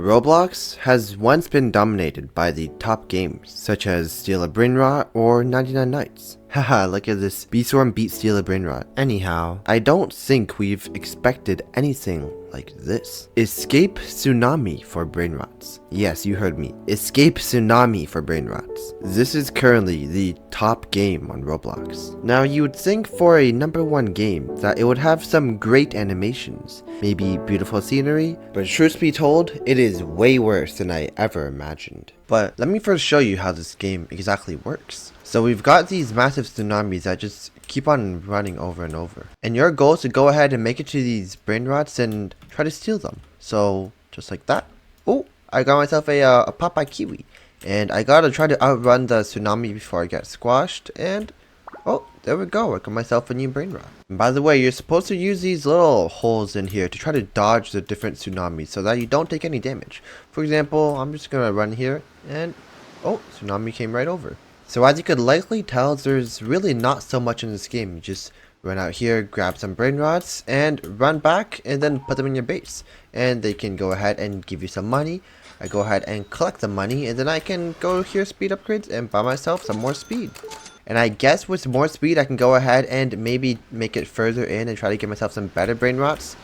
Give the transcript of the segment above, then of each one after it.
Roblox has once been dominated by the top games such as Steal a Brainrot or 99 Nights. Haha, look at this B-Storm beat Steal a Brainrot. Anyhow, I don't think we've expected anything like this. Escape Tsunami for Brainrots. Yes, you heard me. Escape Tsunami for Brainrots. This is currently the top game on Roblox. Now you would think for a #1 game that it would have some great animations, maybe beautiful scenery, but truth be told, it is way worse than I ever imagined. But let me first show you how this game exactly works. So we've got these massive tsunamis that just keep on running over and over. And your goal is to go ahead and make it to these brainrots and try to steal them. So just like that. Oh, I got myself a Popeye Kiwi. And I gotta try to outrun the tsunami before I get squashed. And oh, there we go. I got myself a new brainrot. And by the way, you're supposed to use these little holes in here to try to dodge the different tsunamis so that you don't take any damage. For example, I'm just gonna run here and oh, tsunami came right over. So as you could likely tell, there's really not so much in this game. You just run out here, grab some brainrots, and run back, and then put them in your base. And they can go ahead and give you some money. I go ahead and collect the money, and then I can go here, speed upgrades, and buy myself some more speed. And I guess with more speed, I can go ahead and maybe make it further in and try to get myself some better brainrots.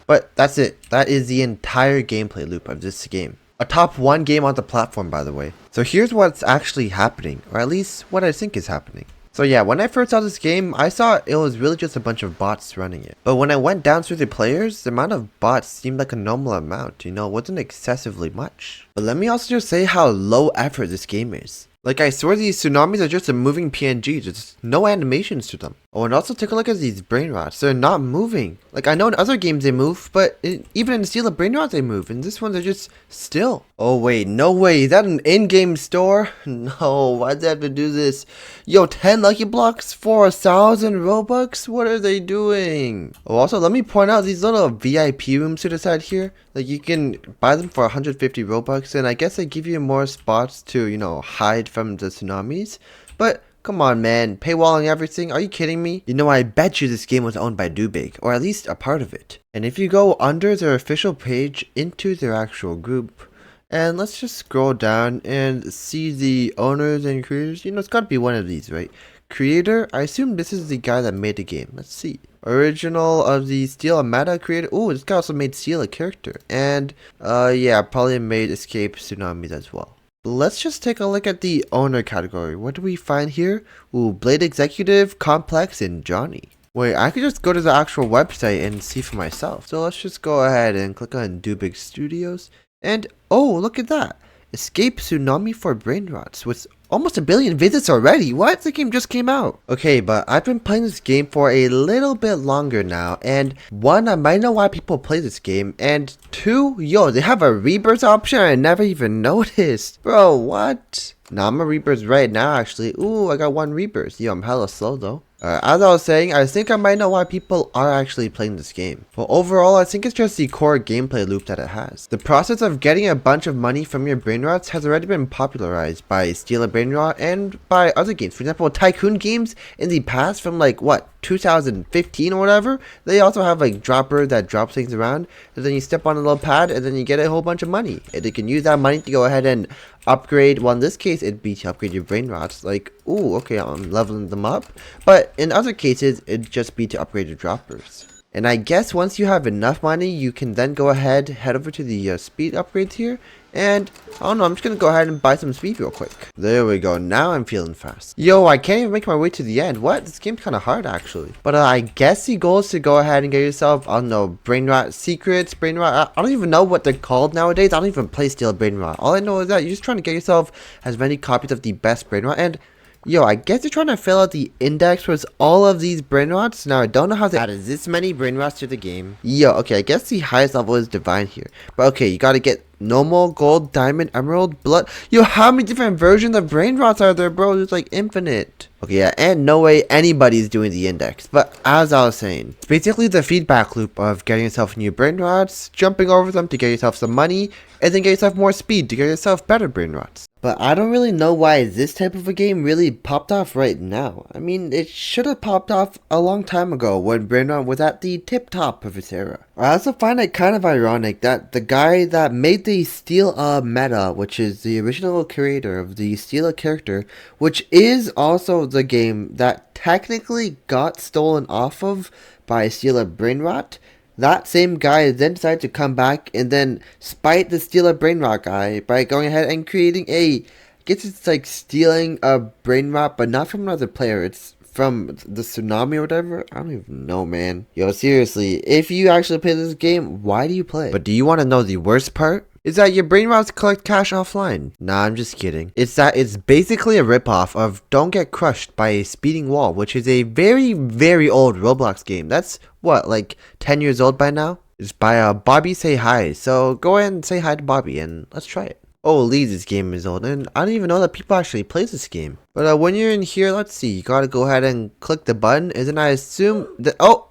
But that's it. That is the entire gameplay loop of this game. A top 1 game on the platform, by the way. So here's what's actually happening, or at least what I think is happening. So yeah, when I first saw this game, I saw it was really just a bunch of bots running it. But when I went down through the players, the amount of bots seemed like a normal amount, you know, it wasn't excessively much. But let me also just say how low effort this game is. Like, I swear these tsunamis are just a moving PNG, there's no animations to them. Oh, and also take a look at these brainrots, they're not moving. Like, I know in other games they move, but even in Steal a Brainrot they move, and this one they're just still. Oh wait, no way, is that an in-game store? No, why'd they have to do this? Yo, 10 lucky blocks for 1,000 Robux? What are they doing? Oh, also, let me point out these little VIP rooms to the side here. Like, you can buy them for 150 Robux, and I guess they give you more spots to, you know, hide from the tsunamis. But come on, man, paywalling everything, are you kidding me? You know, I bet you this game was owned by Dubig, or at least a part of it. And if you go under their official page into their actual group, and let's just scroll down and see the owners and creators, you know, it's gotta be one of these, right? Creator, I assume this is the guy that made the game. Let's see. Original of the Steal a Meta creator. Oh, this guy also made Steal a character. And yeah, probably made Escape Tsunami as well. Let's just take a look at the owner category. What do we find here? Ooh, Blade Executive, Complex, and Johnny. Wait, I could just go to the actual website and see for myself. So let's just go ahead and click on Dubig Studios. And oh, look at that. Escape Tsunami For Brainrots with almost 1 billion visits already. What? The game just came out. Okay, but I've been playing this game for a little bit longer now. And 1, I might know why people play this game. And 2, yo, they have a rebirth option I never even noticed. Bro, what? Nah, I'm a rebirth right now, actually. Ooh, I got 1 rebirth. Yo, I'm hella slow, though. As I was saying, I think I might know why people are actually playing this game. But overall, I think it's just the core gameplay loop that it has. The process of getting a bunch of money from your brainrots has already been popularized by Steal a Brainrot and by other games. For example, Tycoon games in the past from like, what, 2015 or whatever, they also have like dropper that drops things around, and then you step on a little pad and then you get a whole bunch of money, and you can use that money to go ahead and upgrade. Well, in this case it'd be to upgrade your brainrots, like, ooh, okay, I'm leveling them up. But in other cases it'd just be to upgrade your droppers. And I guess once you have enough money, you can then go ahead, head over to the speed upgrades here. And, I don't know, I'm just gonna go ahead and buy some speed real quick. There we go, now I'm feeling fast. Yo, I can't even make my way to the end. What? This game's kind of hard, actually. But I guess the goal is to go ahead and get yourself, I don't know, brainrot secrets, brainrot, I don't even know what they're called nowadays. I don't even play Steal a Brainrot. All I know is that you're just trying to get yourself as many copies of the best brainrot. And yo, I guess you're trying to fill out the index with all of these brainrots. Now, I don't know how they added this many brainrots to the game. Yo, okay, I guess the highest level is divine here. But okay, you gotta get normal, gold, diamond, emerald, blood. Yo, how many different versions of brainrots are there, bro? There's like infinite. Okay, yeah, and no way anybody's doing the index. But as I was saying, it's basically the feedback loop of getting yourself new brainrots, jumping over them to get yourself some money, and then get yourself more speed to get yourself better brainrots. But I don't really know why this type of a game really popped off right now. I mean, it should have popped off a long time ago when Brainrot was at the tip top of its era. I also find it kind of ironic that the guy that made the the Steal meta, which is the original creator of the Steal character, which is also the game that technically got stolen off of by Steal Brainrot. That same guy then decided to come back and then spite the Steal Brainrot guy by going ahead and creating I guess it's like stealing a Brainrot, but not from another player. It's from the Tsunami or whatever. I don't even know, man. Yo, seriously, if you actually play this game, why do you play? But do you want to know the worst part? Is that your Brainrots collect cash offline. Nah, I'm just kidding. It's that it's basically a ripoff of Don't Get Crushed by a Speeding Wall, which is a very, very old Roblox game. That's, what, like 10 years old by now? It's by Bobby Say Hi. So go ahead and say hi to Bobby and let's try it. Oh, Lee, this game is old, and I don't even know that people actually play this game. But when you're in here, let's see, you gotta go ahead and click the button, and then I assume that, oh,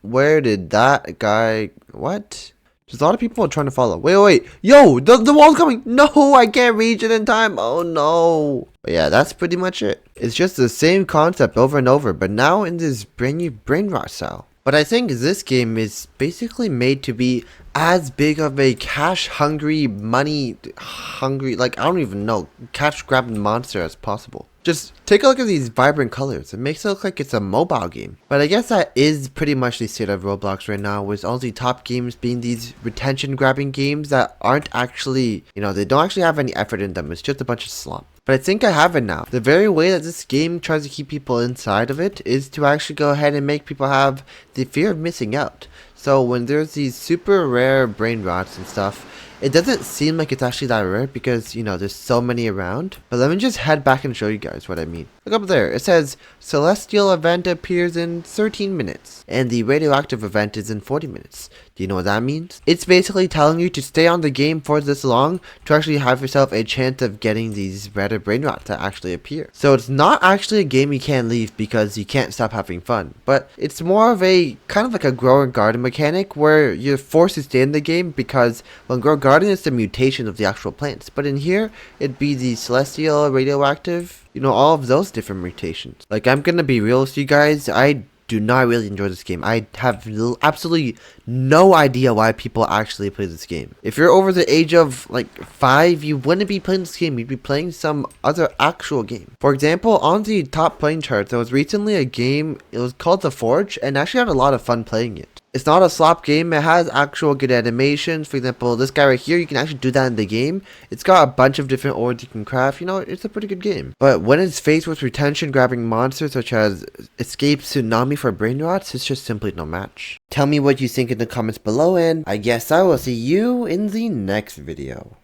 where did that guy, what? There's a lot of people trying to follow. Wait, yo, the wall's coming. No, I can't reach it in time. Oh no. But yeah, that's pretty much it. It's just the same concept over and over, but now in this brand new Brainrot style. But I think this game is basically made to be as big of a cash hungry, money hungry, like I don't even know, cash grabbing monster as possible. Just take a look at these vibrant colors. It makes it look like it's a mobile game. But I guess that is pretty much the state of Roblox right now, with all the top games being these retention grabbing games that aren't actually, you know, they don't actually have any effort in them. It's just a bunch of slop. But I think I have it now. The very way that this game tries to keep people inside of it is to actually go ahead and make people have the fear of missing out. So when there's these super rare brain rots and stuff, it doesn't seem like it's actually that rare because, you know, there's so many around. But let me just head back and show you guys what I mean. Look up there. It says Celestial event appears in 13 minutes and the radioactive event is in 40 minutes. Do you know what that means? It's basically telling you to stay on the game for this long to actually have yourself a chance of getting these rare brain rots that actually appear. So it's not actually a game you can't leave because you can't stop having fun, but it's more of a kind of like a grow and garden mechanic where you're forced to stay in the game because when grow garden is the mutation of the actual plants, but in here it'd be the celestial, radioactive, you know, all of those different mutations. Like, I'm gonna be real with you guys, I do not really enjoy this game. I have absolutely no idea why people actually play this game. If you're over the age of like 5, you wouldn't be playing this game. You'd be playing some other actual game. For example, on the top playing charts, there was recently a game, it was called The Forge, and I actually had a lot of fun playing it. It's not a slop game, it has actual good animations. For example, this guy right here, you can actually do that in the game. It's got a bunch of different ores you can craft, you know, it's a pretty good game. But when it's faced with retention grabbing monsters such as Escape Tsunami For Brainrots, it's just simply no match. Tell me what you think in the comments below, and I guess I will see you in the next video.